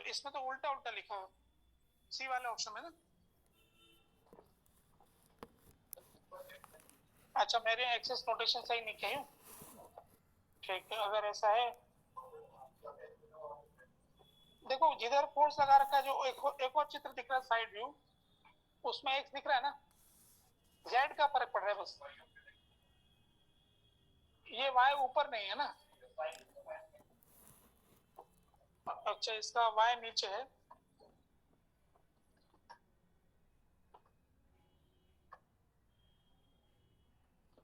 इसमें तो उल्टा उल्टा लिखा हो, सी वाले ऑप्शन में ना। अच्छा, मेरे एक्सेस नोटेशन सही नहीं कही हूँ, ठीक है। अगर ऐसा है, देखो जिधर फोर्स लगा रखा है, जो एक और चित्र दिख रहा है साइड व्यू, उसमें एक्स दिख रहा है ना, जेड का फर्क पड़ रहा है बस, ये वाई ऊपर नहीं है ना। अच्छा, इसका वाई नीचे है,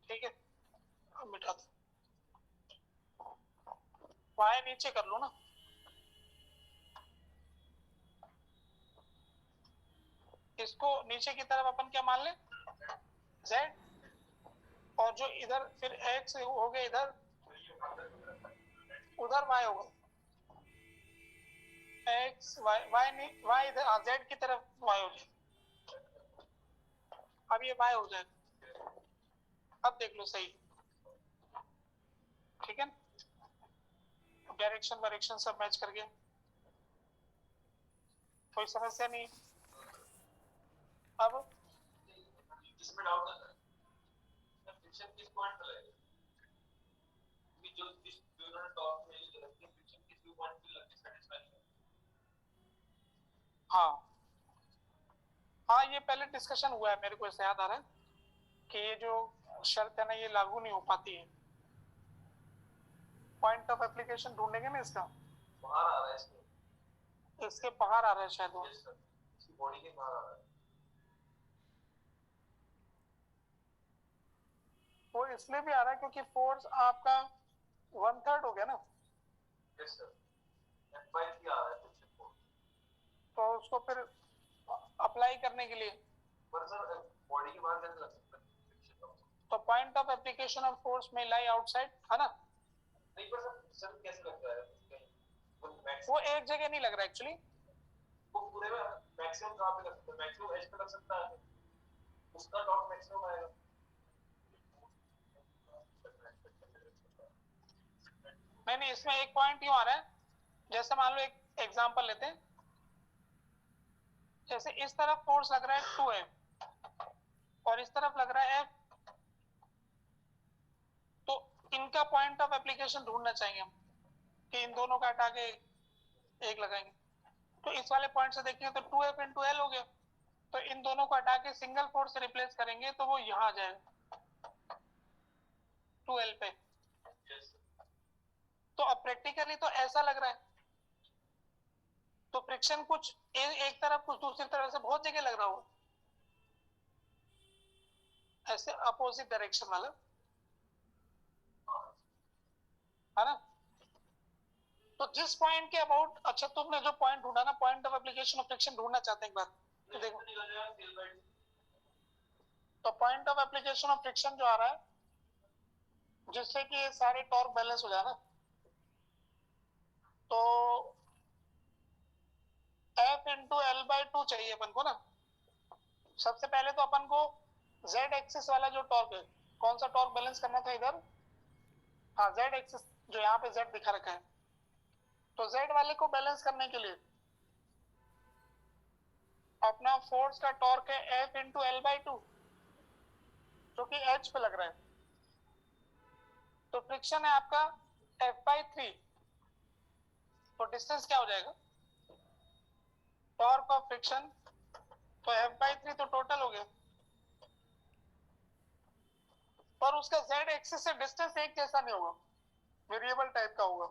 ठीक है, अब मिटा दो, वाई नीचे कर लो ना। इसको नीचे की तरफ अपन क्या मान लें, जेड, और जो इधर फिर एक्स हो गया, इधर उधर वाई होगा, एक्स वाई, वाई नहीं, वाई इधर जेड की तरफ वाई हो जाए, अब ये वाई हो जाएगा, अब देख लो सही, ठीक है, डायरेक्शन वायरेक्शन सब मैच कर गया, कोई समस्या नहीं। अब इसमें डाउट है फ्रिक्शन किस पॉइंट पे लगेगा, जो इन्होंने टॉप में जो रखी फ्रिक्शन किस व्यू पॉइंट पे लगे सेटिस्फाई। हाँ, ये पहले डिस्कशन हुआ है, मेरे को ऐसा याद आ रहा है कि ये जो शर्त है ना, ये लागू नहीं हो पाती है। पॉइंट ऑफ एप्लीकेशन ढूंढेंगे ना इसका, बाहर आ रहा है इसके बाहर आ रहा है शायद वो, इसकी बॉडी के बाहर आ रहा है वो इसलिए भी आ रहा है क्योंकि फोर्स आपका 1/3 हो गया ना। यस सर, F/3 आ रहा है फ्रिक्शन फोर्स, तो उसको फिर अप्लाई करने के लिए, पर सर बॉडी के बाहर कैसे लग सकता है फ्रिक्शन फोर्स, तो point of application of force में लाई आउटसाइड, है ना। नहीं पर सर कैसे लगता है वो एक जगह नहीं लग रहा एक्चुअली, वो पूरे में मैक्सिमम कहां पे लग सकता है, मैक्सिमम एज पे लग सकता है, उसका डॉट मैक्सिमम आएगा। नहीं, इसमें एक पॉइंट यूं आ रहा है, जैसे मान लो एक एग्जांपल लेते हैं, जैसे इस तरफ फोर्स लग रहा है 2F और इस तरफ लग रहा है F, तो इनका पॉइंट ऑफ एप्लीकेशन ढूंढना चाहिए हम, कि इन दोनों का हटा के एक लगाएंगे। तो इस वाले पॉइंट से देखिए तो 2F into L हो गया, तो इन दोनों को हटा के सिंगल फोर्स से रिप्लेस करेंगे तो वो यहां आ जाएगा 2L पे। तो अब प्रैक्टिकली तो ऐसा लग रहा है, तो फ्रिक्शन कुछ एक तरफ कुछ दूसरी तरफ से बहुत जगह लग रहा होगा, ऐसे अपोजिट डायरेक्शन वाला, है ना। तो जिस पॉइंट के अबाउट, अच्छा तुमने जो पॉइंट ढूंढा ना, point of application of friction ढूंढना चाहते हैं एक बार, तो देखो, तो point of application of friction जो आ रहा है, जिससे कि ये सारे टॉर्क बैलेंस हो जाए ना, तो F इंटू L/2 चाहिए अपन को ना। सबसे पहले तो अपन को Z एक्सिस वाला जो टॉर्क है, कौन सा टॉर्क बैलेंस करना था इधर, हाँ Z एक्सिस, जो यहाँ पे Z दिखा रखा है, तो Z वाले को बैलेंस करने के लिए अपना फोर्स का टॉर्क है F इंटू L/2, जो कि H पे लग रहा है, तो फ्रिक्शन है आपका F/3, तो डिस्टेंस क्या हो जाएगा, टॉर्क ऑफ फ्रिक्शन, तो F/3 तो टोटल हो गया, पर उसका Z एक्सिस से डिस्टेंस एक जैसा नहीं होगा, वेरिएबल टाइप का होगा।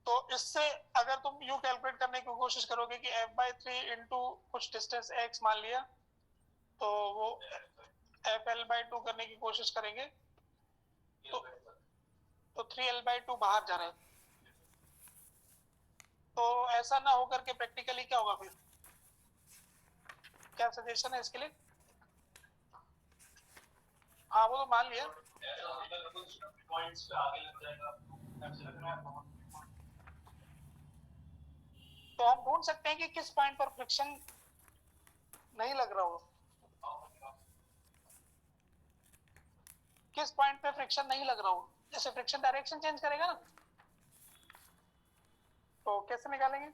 तो इससे अगर तुम यू कैलकुलेट करने की कोशिश करोगे कि F/3 इंटू कुछ डिस्टेंस x मान लिया, तो वो FL/2 करने की कोशिश करेंगे, तो 3L/2 बाहर जा रहा है। तो ऐसा ना होकर के प्रैक्टिकली क्या होगा, फिर क्या सजेशन है इसके लिए, हाँ वो तो मान लिया, तो हम ढूंढ सकते हैं कि किस पॉइंट पर फ्रिक्शन नहीं लग रहा हो, किस पॉइंट पे फ्रिक्शन नहीं लग रहा हो, जैसे फ्रिक्शन डायरेक्शन चेंज करेगा ना, तो कैसे निकालेंगे?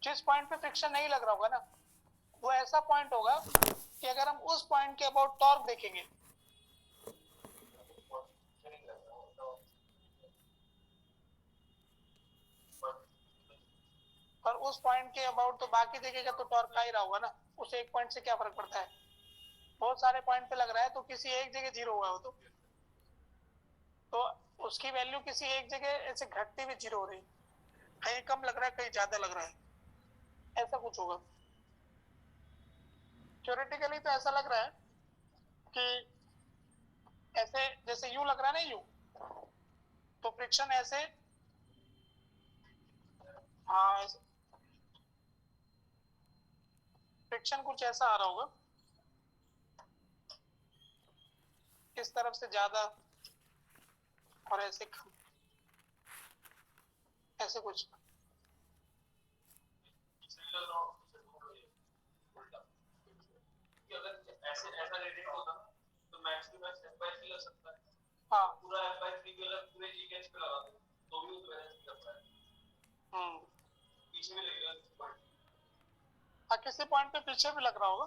जिस पॉइंट पे फ्रिक्शन नहीं लग रहा होगा ना, वो ऐसा पॉइंट होगा कि अगर हम उस पॉइंट के अबाउट टॉर्क देखेंगे, और उस पॉइंट के अबाउट तो बाकी देखेगा तो टॉर्क आ ही रहा होगा ना, उस एक पॉइंट से क्या फर्क पड़ता है? बहुत सारे पॉइंट पे लग रहा है तो किसी एक जगह जीरो हुआ हो तो उसकी वैल्यू किसी एक जगह ऐसे घटती हुई जीरो हो रही, कहीं कम लग रहा है कहीं ज्यादा लग रहा है, ऐसा कुछ होगा। थ्योरेटिकली तो ऐसा लग रहा है कि ऐसे जैसे यू लग रहा है ना, यू तो फ्रिक्शन ऐसे, हाँ फ्रिक्शन कुछ ऐसा आ रहा होगा, इस तरफ से ज्यादा और ऐसे कम, ऐसे कुछ। अगर ऐसे ऐसा रेडिएट होता तो मैक्स टू मैक्स f/3 लग सकता है। हाँ पूरा f/3 भी अगर पूरे एक एज पे लगा दो तो भी उस बैलेंस नहीं कर पाएगा। पीछे भी लगेगा किसी पॉइंट, हाँ किसी पॉइंट पे पीछे भी लग रहा होगा,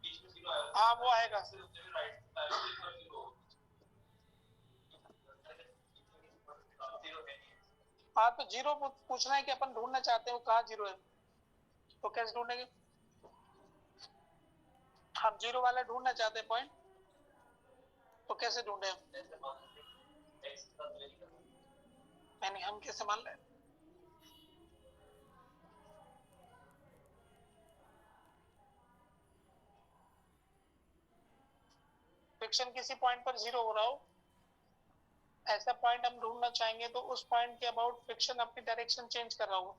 बीच में जीरो आएगा। हाँ वो आएगा। राइट जीरो है। हाँ तो जीरो पूछना है कि अपन ढूंढना चाहते हैं वो कहाँ जीरो है, तो कैसे ढूंढेंगे? हम जीरो वाला ढूंढना चाहते हैं पॉइंट, तो कैसे ढूंढे हम? नहीं हम कैसे मान लें? फ्रिक्शन किसी पॉइंट पर जीरो हो रहा हो, ऐसा पॉइंट हम ढूंढना चाहेंगे तो उस पॉइंट के अबाउट फ्रिक्शन अपनी डायरेक्शन चेंज कर रहा होगा,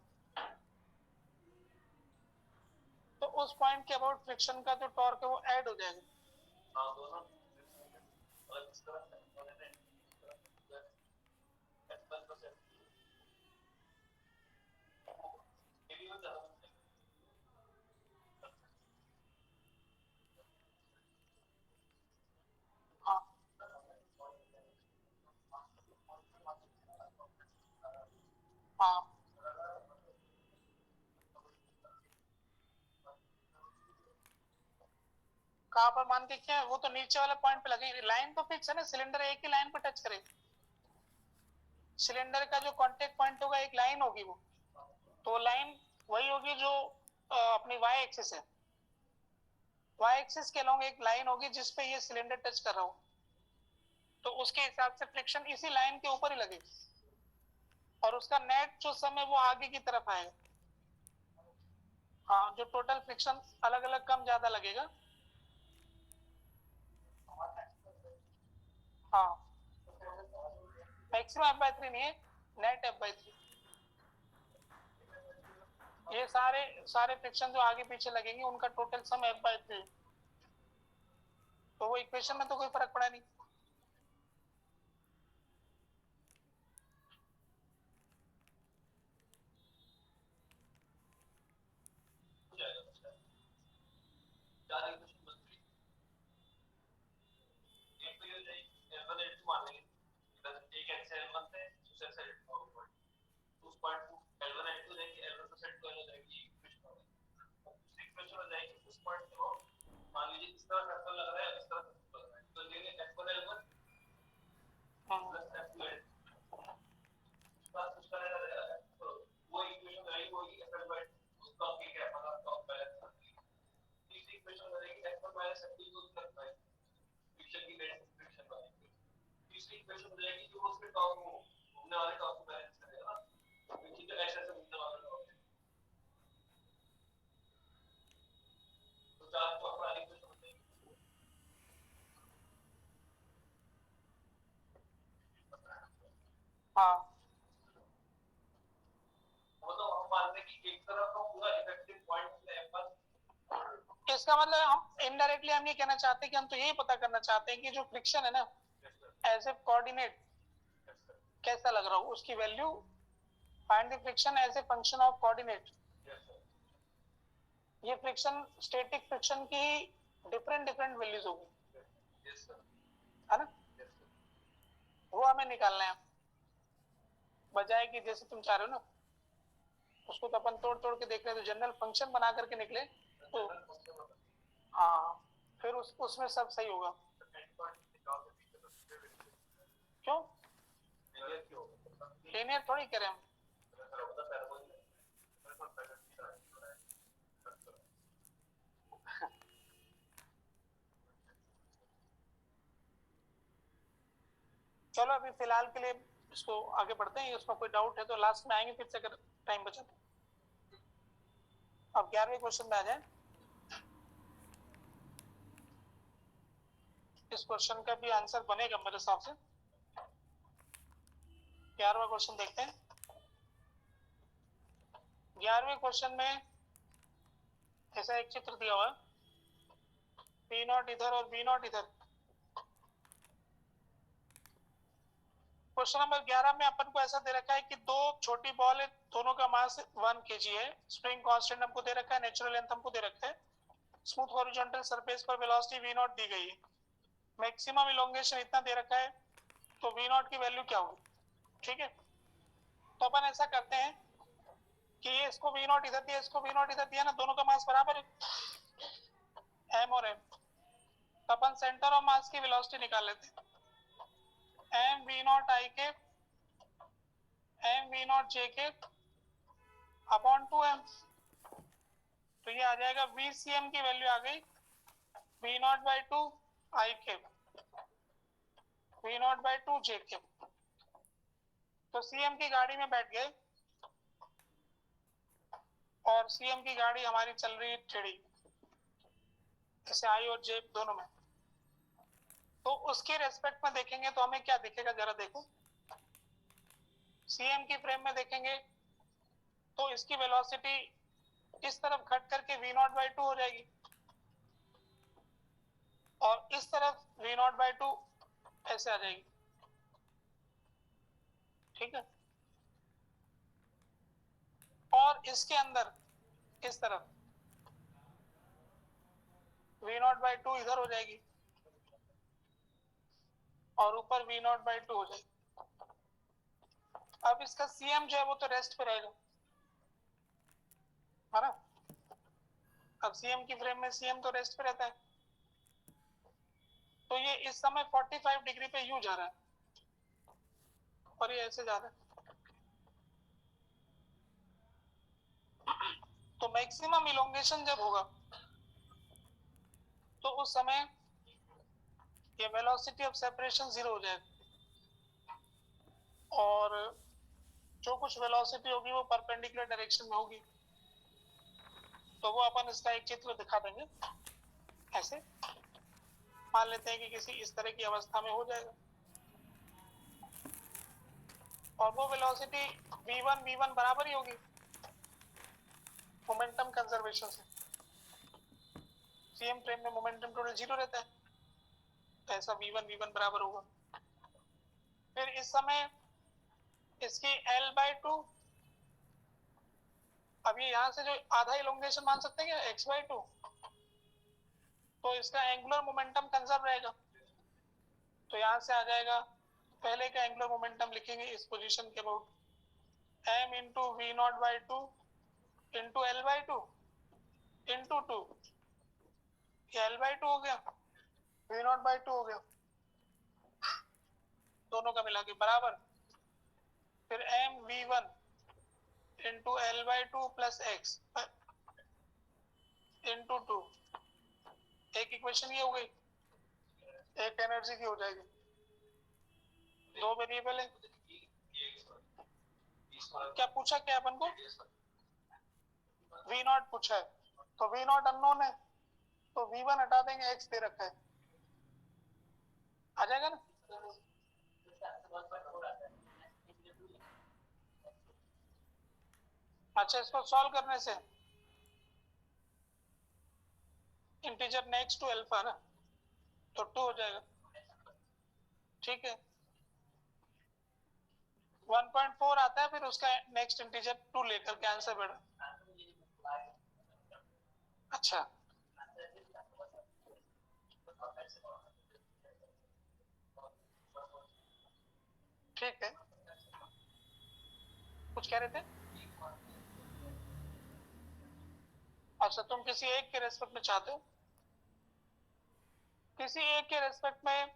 तो उस पॉइंट के अबाउट फ्रिक्शन का जो टॉर्क है वो ऐड हो जाएगा। हाँ दोनों और इस तरह हाँ हाँ कहाँ पर मान के क्या है, वो तो नीचे वाला पॉइंट पे लगेंगे, लाइन तो फिक्स है ना, सिलेंडर एक ही लाइन पर टच करे, सिलेंडर का जो कांटेक्ट पॉइंट होगा एक लाइन होगी वो, तो लाइन वही होगी जो अपनी वाई एक्सिस है, वाई एक्सिस के अलोंग एक लाइन होगी जिसपे ये सिलेंडर टच कर रहा हो, तो उसके हिसाब से फ्रिक्शन इसी लाइन के ऊपर ही लगेगी और उसका नेट जो सम है वो आगे की तरफ आएगा। हाँ जो टोटल फ्रिक्शन अलग अलग कम ज्यादा लगेगा। हाँ मैक्सिमम f/3 नहीं है, नेट f/3, ये सारे सारे फ्रिक्शन जो आगे पीछे लगेंगे उनका टोटल सम f/3, तो वो इक्वेशन में तो कोई फर्क पड़ा नहीं। हाँ इसका मतलब हम इनडायरेक्टली हम ये कहना चाहते हैं कि हम तो यही पता करना चाहते हैं कि जो फ्रिक्शन है ना एज ए कोऑर्डिनेट कैसा लग रहा हो, उसकी value, find the friction as a function of coordinate. ये फ्रिक्शन स्टैटिक फ्रिक्शन की डिफरेंट डिफरेंट वैल्यूज होगी, Yes, sir. है ना, Yes, sir. वो हमें निकालना है, बजाय कि जैसे तुम चाह रहे हो ना उसको तो अपन तोड़ तोड़ के देख रहे हैं, तो जनरल फंक्शन बना करके निकले तो हाँ फिर उसमें सब सही होगा। क्यों लीनियर थोड़ी करें हम, चलो अभी फिलहाल के लिए इसको आगे बढ़ते हैं, उसमें कोई डाउट है तो लास्ट में आएंगे फिर से अगर टाइम बचा तो। अब 11वें क्वेश्चन में आ जाए। इस क्वेश्चन का भी आंसर बनेगा मेरे हिसाब से। 11वां क्वेश्चन देखते हैं। 11वें क्वेश्चन में ऐसा एक चित्र दिया हुआ है, पी नॉट इधर और बी नॉट इधर। क्वेश्चन नंबर 11 में अपन को ऐसा दे रखा है कि दो छोटी बॉल है, दोनों का मास 1 kg है, स्प्रिंग कांस्टेंट हमको दे रखा है, नेचुरल लेंथ हमको दे रखा है, स्मूथ हॉरिजॉन्टल सरफेस पर वेलोसिटी v नॉट दी गई है, मैक्सिमम इलोंगेशन इतना दे रखा है, तो v नॉट की वैल्यू क्या होगी। ठीक है, तो अपन ऐसा करते हैं कि ये इसको v नॉट इधर दिया, इसको v नॉट इधर दिया ना, दोनों का मास बराबर है m और m, तो अपन सेंटर ऑफ मास की वेलोसिटी निकाल लेते हैं, m v नॉट i के m v नॉट j के अपॉन 2m, तो ये आ जाएगा vcm की वैल्यू आ गई v नॉट बाई 2 i के v नॉट बाई 2 j के। तो cm की गाड़ी में बैठ गए और cm की गाड़ी हमारी चल रही है टेढ़ी, जैसे i और j दोनों में, तो उसके रेस्पेक्ट में देखेंगे तो हमें क्या दिखेगा जरा देखो। cm की फ्रेम में देखेंगे तो इसकी वेलोसिटी इस तरफ घट करके v नॉट बाई 2 हो जाएगी और इस तरफ v नॉट बाई 2 ऐसे आ जाएगी। ठीक है, और इसके अंदर इस तरफ v नॉट बाई 2 इधर हो जाएगी और ऊपर v नॉट बाई 2 हो जाएगी। अब इसका cm जो है वो तो रेस्ट पे रहेगा, है ना। अब cm की फ्रेम में cm तो रेस्ट पे रहता है, तो ये इस समय 45 डिग्री पे यूं जा रहा है और ये ऐसे जा रहा है, तो मैक्सिमम इलोंगेशन जब होगा तो उस समय ये वेलोसिटी ऑफ सेपरेशन 0 हो जाएगा और जो कुछ वेलोसिटी होगी वो परपेंडिकुलर डायरेक्शन में होगी। तो वो अपन इसका एक चित्र दिखा देंगे, ऐसे मान लेते हैं कि किसी इस तरह की अवस्था में हो जाएगा और वो वेलोसिटी v1 बराबर ही होगी मोमेंटम कंजर्वेशन से। cm फ्रेम में मोमेंटम टोटल 0 रहता है, तो ऐसा v1 बराबर होगा। फिर इस समय इसकी l/2, अब ये यहाँ से जो आधा इलोंगेशन मान सकते हैं क्या x/2, तो इसका एंगुलर मोमेंटम कंजर्व रहेगा, तो यहाँ से आ जाएगा, पहले का एंगुलर मोमेंटम लिखेंगे इस पोजीशन के about m into v not by 2 into l/2 into 2, ये l/2 हो गया, v नॉट बाई 2 हो गया, दोनों का मिला के बराबर, फिर m v1 into l/2 plus x into 2, एक इक्वेशन ये हो गई, एक एनर्जी की हो जाएगी, दो वेरिएबल है। क्या पूछा क्या अपन को, v नॉट पूछा है, तो v नॉट अननोन है, तो v1 हटा देंगे, x दे रखा है, आ जाएगा ना। अच्छा, इसको सॉल्व करने से इंटीजर नेक्स्ट टू अल्फा ना, तो 2 हो जाएगा। ठीक है, 1.4 आता है, फिर उसका नेक्स्ट इंटीजर 2 लेकर के आंसर बढ़ा। अच्छा, ठीक है, कुछ कह रहे थे? अच्छा, तुम किसी एक के रेस्पेक्ट में चाहते हो, किसी एक के रेस्पेक्ट में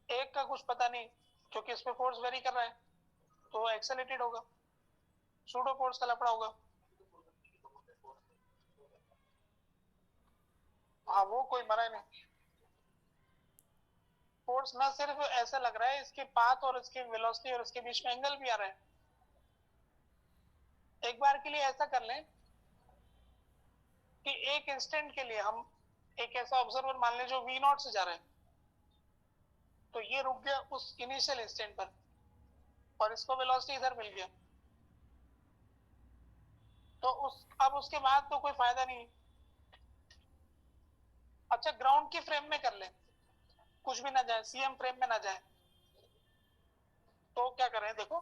एक का कुछ पता नहीं, क्योंकि इसमें फोर्स वेरी कर रहा है तो एक्सेलरेटेड होगा, सूडो फोर्स का लफड़ा होगा। हाँ, वो कोई मना नहीं। फोर्स ना सिर्फ ऐसा लग रहा है, इसके पाथ और इसके वेलोसिटी और इसके बीच में एंगल भी आ रहा है। एक बार के लिए ऐसा कर लें कि एक इंस्टेंट के लिए हम एक ऐसा ऑब्जर्वर मान लें जो v नॉट से जा रहा है, तो ये रुक गया उस इनिशियल इंस्टेंट पर और इसको वेलोसिटी इधर मिल गया, तो अब उसके बाद तो कोई फायदा नहीं। अच्छा, ग्राउंड की फ्रेम में कर ले, कुछ भी ना जाए, सीएम फ्रेम में ना जाए, तो क्या करें? देखो,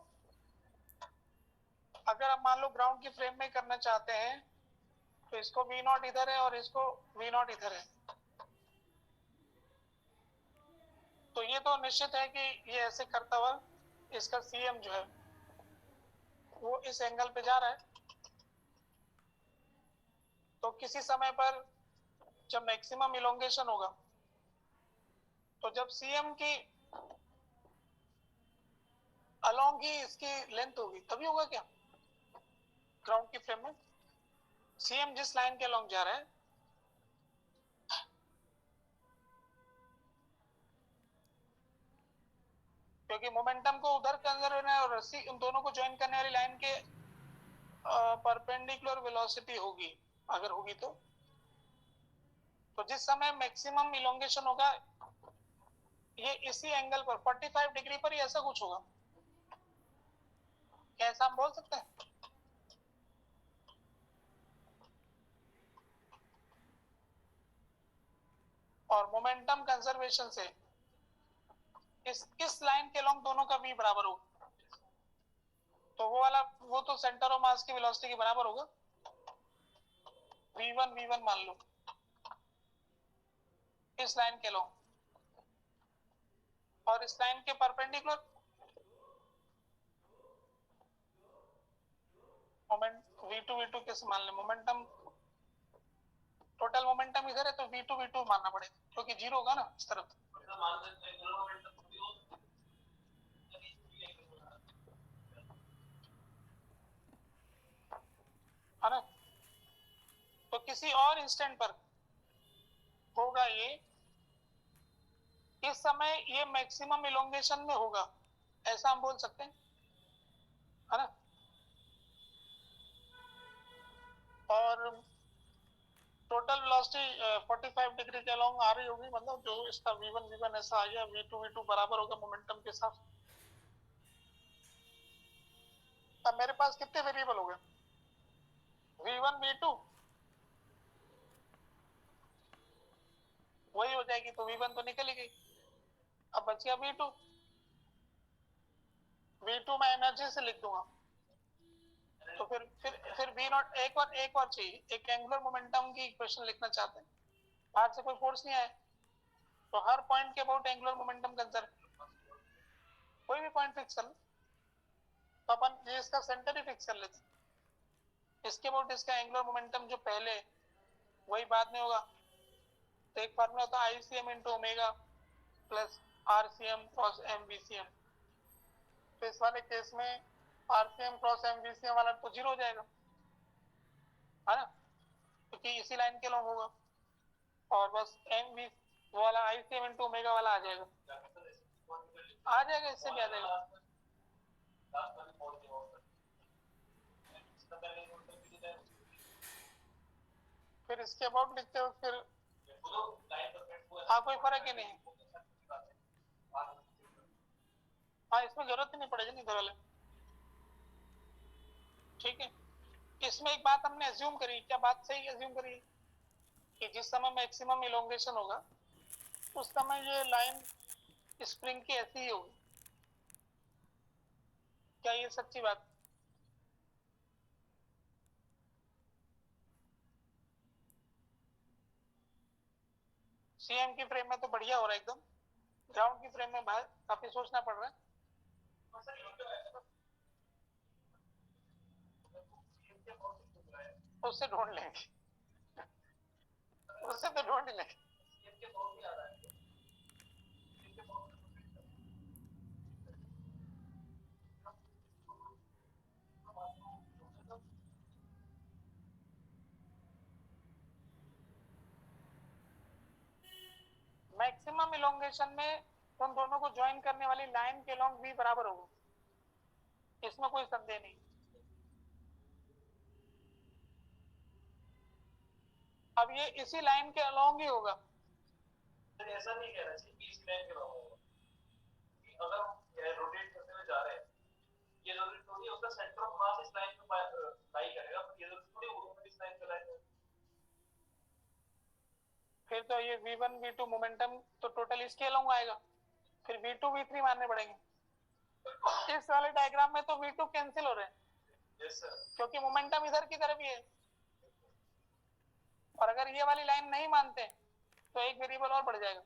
अगर हम मान लो ग्राउंड की फ्रेम में करना चाहते हैं तो इसको v नॉट इधर है और इसको v नॉट इधर है, तो ये तो निश्चित है कि ये ऐसे करता हुआ इसका सीएम जो है वो इस एंगल पे जा रहा है। तो किसी समय पर जब मैक्सिमम इलोंगेशन होगा, तो जब सीएम की अलोंग ही इसकी लेंथ होगी तभी होगा क्या? ग्राउंड की फ्रेम में सीएम जिस लाइन के अलोंग जा रहा है, क्योंकि मोमेंटम को उधर कंजर्व करना है और रस्सी उन दोनों को ज्वाइन करने वाली लाइन के परपेंडिकुलर वेलोसिटी होगी, अगर होगी तो जिस समय मैक्सिमम इलोंगेशन होगा ये इसी एंगल पर 45 डिग्री पर ही ऐसा कुछ होगा। क्या ऐसा हम बोल सकते हैं? और मोमेंटम कंजर्वेशन से इस लाइन के लॉन्ग दोनों का v बराबर होगा, तो वो तो सेंटर ऑफ मास की वेलोसिटी के बराबर होगा, v1 मान लो इस लाइन के लॉन्ग, और इस लाइन के परपेंडिकुलर मोमेंट v2 कैसे मान ले? मोमेंटम, टोटल मोमेंटम इधर है तो v2 मानना पड़ेगा, क्योंकि जीरो होगा ना इस तरफ, है ना? तो किसी और इंस्टेंट पर होगा ये, इस समय ये मैक्सिमम इलोंगेशन में होगा, ऐसा हम बोल सकते हैं, है ना? और टोटल वेलोसिटी 45 डिग्री के अलोंग आ रही होगी, मतलब जो इसका v1 ऐसा आ गया, v2 बराबर होगा मोमेंटम के साथ। अब मेरे पास कितने वेरिएबल हो गए? v1 v2 वही हो जाएगी, तो v1 तो निकल ही गई, अब बच गया v2। v2 मैं एनर्जी से लिख दूंगा, तो फिर v नॉट एक और चाहिए, एक एंगुलर मोमेंटम की इक्वेशन लिखना चाहते हैं, बाहर से कोई फोर्स नहीं आया, तो हर पॉइंट के अबाउट एंगुलर मोमेंटम कंजर्व, कोई भी पॉइंट फिक्स कर लो, तो अपन ये इसका सेंटर ही फिक्स कर लेते हैं, इसके अबाउट इसका एंगुलर मोमेंटम जो पहले वही बाद में होगा, तो एक फार्मूला होता है ICM into omega plus RCM cross MVCM, तो इस वाले केस में RCM क्रॉस MVCM वाला तो जीरो हो जाएगा, है ना? क्योंकि इसी लाइन के लॉन्ग होगा, और बस MV वो वाला ICM इंटू ओमेगा वाला आ जाएगा, इससे भी आ जाएगा। फिर इसके अबाउट लिखते हो, फिर हाँ कोई फर्क ही नहीं, हाँ इसमें जरूरत ही नहीं पड़ेगी नहीं इधर वाले, ठीक है? इसमें एक बात हमने अज्यूम करी, क्या बात सही अज्यूम करी कि जिस समय मैक्सिमम इलोंगेशन होगा उस समय ये लाइन स्प्रिंग की ऐसी ही होगी, क्या ये सच्ची बात? सीएम की फ्रेम में तो बढ़िया हो रहा है एकदम, ग्राउंड की फ्रेम में बाहर काफी सोचना पड़ रहा है, उससे ढूंढ लेंगे, उससे तो ढूंढ ही लेंगे। मैक्सिमम इलोंगेशन में उन दोनों को ज्वाइन करने वाली लाइन के लॉन्ग भी बराबर होगा, इसमें कोई संदेह नहीं। अब ये इसी लाइन के अलोंग ही होगा, ऐसा नहीं कह रहा चाहिए इस लाइन के अलोंग होगा, अगर ये रोटेट करते हुए जा रहे हैं, ये जरूरी थोड़ी है उसका सेंटर ऑफ मास इस लाइन पे लाई करेगा, ये जरूरी थोड़ी होगा इस लाइन पे लाई करेगा। फिर तो ये v1 v2 मोमेंटम तो टोटल इसके अलोंग आएगा, फिर v2 v3 मानने पड़ेंगे। इस वाले डायग्राम में तो v2 कैंसिल हो रहे हैं, यस सर, क्योंकि मोमेंटम इधर की तरफ ही है, और अगर ये वाली लाइन नहीं मानते तो एक वेरिएबल और बढ़ जाएगा।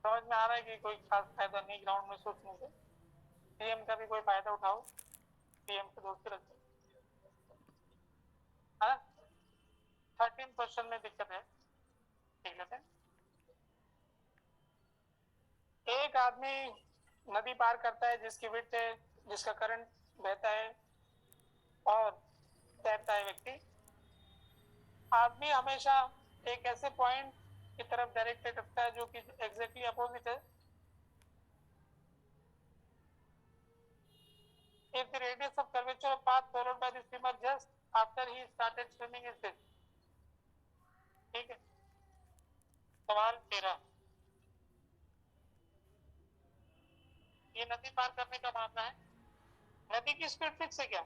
समझ में आ रहा है कि कोई खास फायदा नहीं ग्राउंड में सोचने से, पीएम का भी कोई फायदा उठाओ, पीएम से दोस्ती रखो। 13 क्वेश्चन में दिक्कत है, देख लेते हैं। एक आदमी नदी पार करता है जिसकी विड्थ है, जिसका करंट बहता है और तैरता है व्यक्ति। आदमी हमेशा एक ऐसे पॉइंट की तरफ डायरेक्टेड रखता है जो कि एग्जैक्टली अपोजिट है। If the radius of curvature of path followed by the swimmer just after he started swimming is this, ठीक है। सवाल 13, ये नदी पार करने का मामला है, नदी की स्पीड फिक्स है क्या?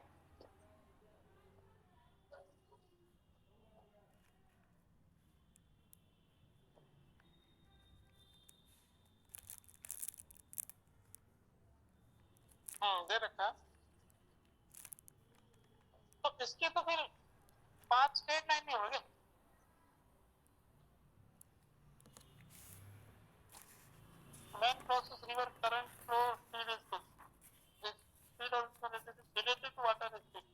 दे रखा। तो इसके तो फिर 5 स्ट्रेट लाइन में हो गए। Main process river current flow speed is this. This speed also related to water speed.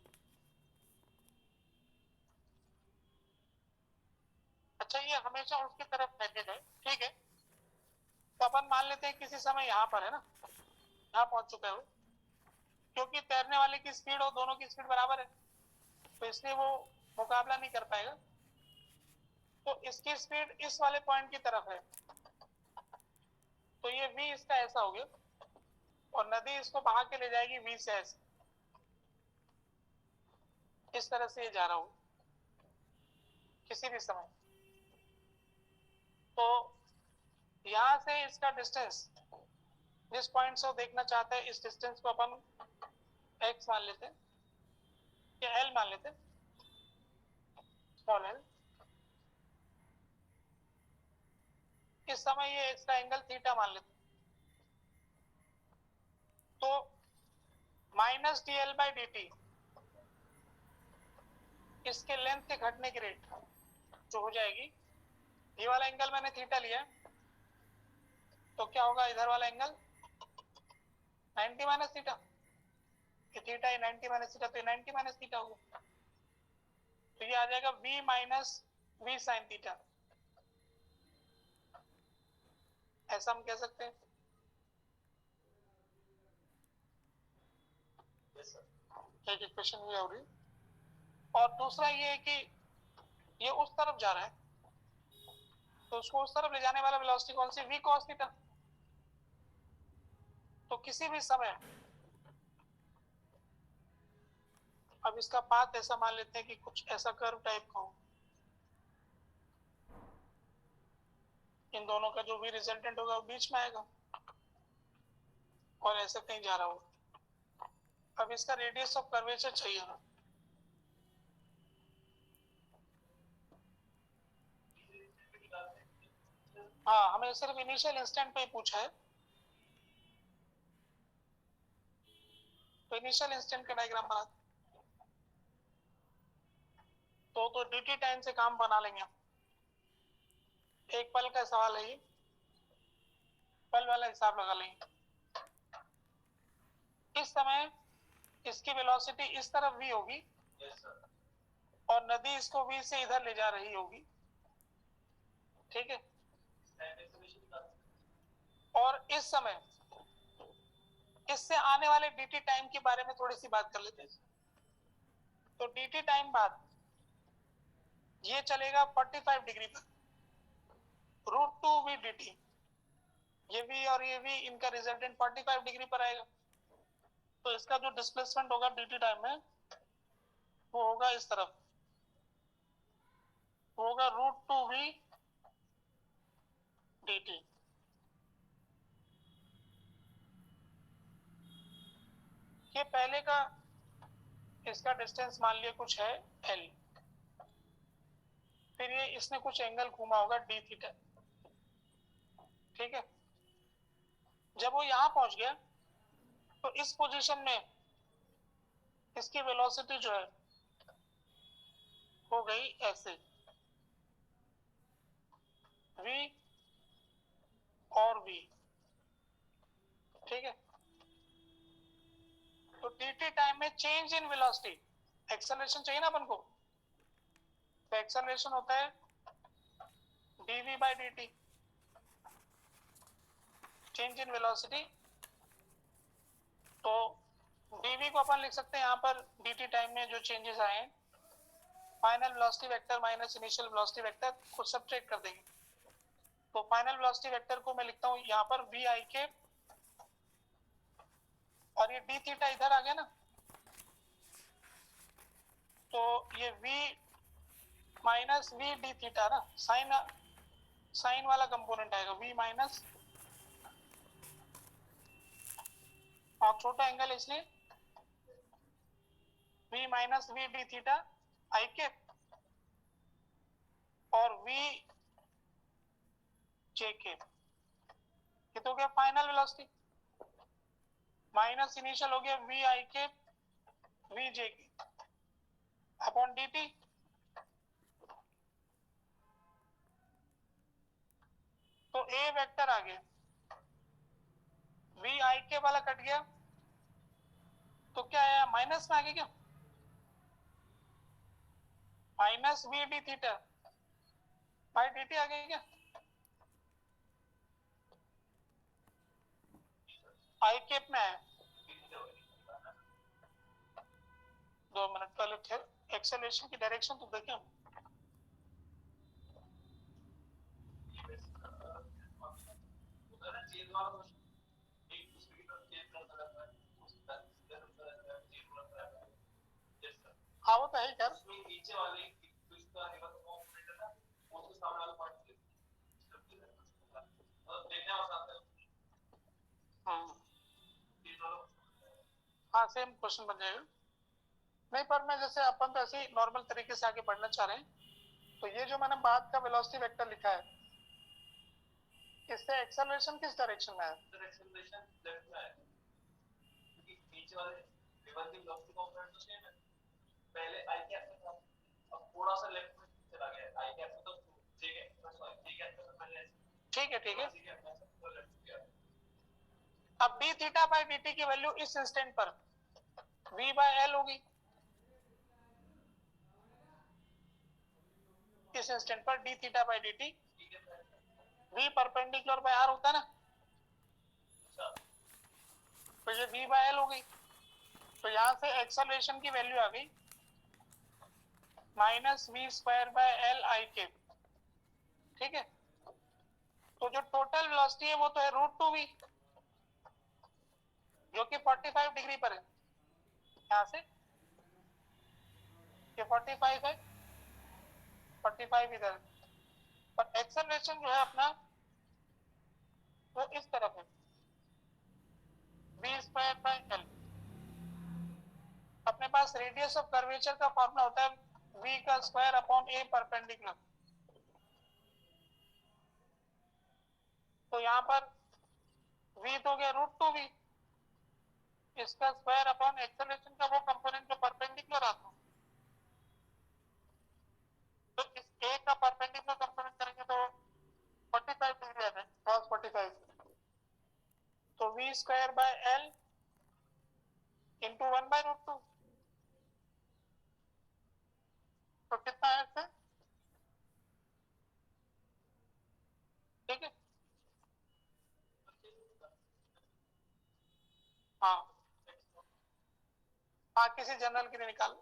अच्छा, ये हमेशा उसकी तरफ हेडेड है, ठीक है। तो अपन मान लेते हैं किसी समय यहाँ पर है ना, यहाँ पहुंच चुका है वो, क्योंकि तैरने वाले की स्पीड और दोनों की स्पीड बराबर है, तो इसलिए वो मुकाबला नहीं कर पाएगा। तो इसकी स्पीड इस वाले पॉइंट की तरफ है, तो ये v इसका ऐसा हो गया, और नदी इसको बहा के ले जाएगी v से ऐसे, इस तरह से ये जा रहा हो किसी भी समय। तो यहां से इसका डिस्टेंस, जिस पॉइंट से वो देखना चाहते हैं, इस डिस्टेंस को अपन x मान लेते हैं या l मान लेते हैं, स्मॉल l। इस समय ये इसका एंगल थीटा मान लेते हैं, तो माइनस dl/dt इसके लेंथ के घटने की रेट जो हो जाएगी, ये वाला एंगल मैंने थीटा लिया, तो क्या होगा इधर वाला एंगल 90 माइनस थीटा, थीटा है 90 माइनस थीटा, तो 90 माइनस थीटा होगा, तो ये आ जाएगा v minus v sine theta, ऐसा हम कह सकते हैं। एक इक्वेशन ये हो रही, और दूसरा ये है कि ये उस तरफ जा रहा है, तो उसको उस तरफ ले जाने वाला वेलोसिटी कौन सी, v cos थीटा। तो किसी भी समय, अब इसका पाथ ऐसा मान लेते हैं कि कुछ ऐसा कर्व टाइप का हो, इन दोनों का जो भी रिजल्टेंट होगा वो बीच में आएगा और ऐसे कहीं जा रहा हो। अब इसका रेडियस ऑफ कर्वेचर चाहिए ना, हाँ, हमें सिर्फ इनिशियल इंस्टेंट पे ही पूछा है, तो इनिशियल इंस्टेंट का डायग्राम बना। तो dt टाइम से काम बना लेंगे। एक पल का सवाल है ये, पल वाला हिसाब लगा लेंगे। इस समय इसकी वेलोसिटी इस तरफ v होगी और नदी इसको v से इधर ले जा रही होगी, ठीक है। और इस समय इससे आने वाले dt टाइम के बारे में थोड़ी सी बात कर लेते हैं। तो dt टाइम बाद ये चलेगा 45 डिग्री पर, √2v dt, ये v और ये v इनका रिजल्टेंट 45 डिग्री पर आएगा। तो इसका जो डिस्प्लेसमेंट होगा dt टाइम में वो होगा इस तरफ, होगा √2v dt। ये पहले का इसका डिस्टेंस मान लिया कुछ है l, फिर ये इसने कुछ एंगल घूमा होगा d थीटा, ठीक है। जब वो यहां पहुंच गया तो इस पोजीशन में इसकी वेलोसिटी जो है हो गई ऐसे, v और v, ठीक है। तो dt टाइम में चेंज इन वेलोसिटी, एक्सेलरेशन चाहिए ना अपन को, तो एक्सेलरेशन होता है dv by dt, change in velocity. तो dv को अपन लिख सकते हैं यहाँ पर dt टाइम में जो चेंजेस आए हैं, final velocity vector minus initial velocity vector को सब्ट्रैक्ट कर देंगे। तो फाइनल वेलोसिटी वेक्टर को मैं लिखता हूँ यहाँ पर v i के, और ये d थीटा इधर आ गया ना, तो ये v minus v d theta ना, साइन वाला कंपोनेंट आएगा, v माइनस, और छोटा एंगल इसलिए v minus v d theta i के, और v j के, ये तो क्या फाइनल वेलोसिटी, माइनस इनिशियल हो गया v i के v j के अपॉन dt। तो a वेक्टर आ गया, v i के वाला कट गया, तो क्या आया माइनस में आ गया, क्या minus v d theta by dt आ गया क्या, i कैप में आया। 2 मिनट पहले एक्सेलरेशन की डायरेक्शन तो देखें। हाँ वो तो है यार, नीचे वाले इसका रिवर्स कंपोनेंट है ना, उसके सामने वाला पार्ट देखने वाला आता है। हाँ सेम क्वेश्चन बन जाएगा। नहीं पर मैं जैसे अपन तो ऐसे ही नॉर्मल तरीके से आगे पढ़ना चाह रहे हैं, तो ये जो मैंने बाद का वेलोसिटी वेक्टर लिखा है, इससे एक्सेलरेशन किस डायरेक्शन में है, एक्सेलरेशन लेफ्ट में है, क्योंकि नीचे वाले रिवर्स वेलोसिटी कंपोनेंट तो सेम है, पहले i कैप में था, अब थोड़ा सा लेफ्ट में चला गया, i कैप में तो j cap, sorry j cap में पहले, ठीक है ठीक है। अब d थीटा बाय dt की वैल्यू इस इंस्टेंट पर v बाय l होगी, इस इंस्टेंट पर d theta by dt, v perpendicular by r होता है ना, तो ये v बाय l हो गई। तो यहां से एक्सेलरेशन की वैल्यू आ गई minus v square by l i के, ठीक है। तो जो टोटल वेलोसिटी है वो तो है √2v, जो कि 45 डिग्री पर है, यहां से ये 45 है, 45 इधर, पर एक्सेलरेशन जो है अपना वो इस तरफ है, v स्क्वायर बाय l। अपने पास रेडियस ऑफ कर्वेचर का फॉर्मूला होता है v का स्क्वायर अपॉन a परपेंडिकुलर। तो यहाँ पर v तो गया √2v, इसका स्क्वायर अपॉन एक्सेलरेशन का वो कंपोनेंट जो परपेंडिकुलर आता है, का परपेंडिकुलर कंपोनेंट करेंगे तो 45 डिग्री आ जाए, cos 45। तो v square by l into 1/√2, तो कितना है इससे? ठीक है, हाँ हाँ, किसी जनरल के लिए निकाल,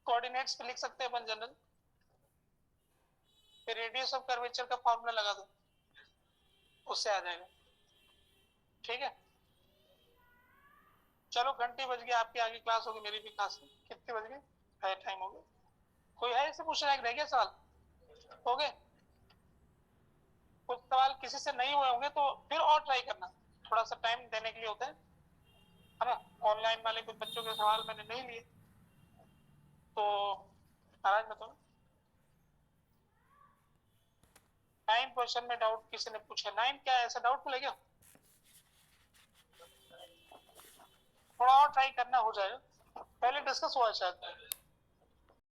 कोऑर्डिनेट्स पे लिख सकते हैं अपन जनरल, फिर रेडियस ऑफ कर्वेचर का फॉर्मूला लगा दो, उससे आ जाएगा। ठीक है, चलो घंटी बज गई, आपकी आगे क्लास होगी, मेरी भी क्लास है। कितने बज गए? है, टाइम हो गया। कोई है इससे पूछना है, रह गया सवाल? हो गए? कुछ सवाल किसी से नहीं हुए होंगे तो फिर और ट्राई करना, थोड़ा सा टाइम देने के लिए होता है ना। ऑनलाइन वाले कुछ बच्चों के सवाल मैंने नहीं लिए तो नाराज मत हो। 9 क्वेश्चन में डाउट किसी ने पूछा, 9 क्या ऐसा डाउटफुल है क्या? थोड़ा और ट्राई करना, हो जाएगा। पहले डिस्कस हुआ शायद।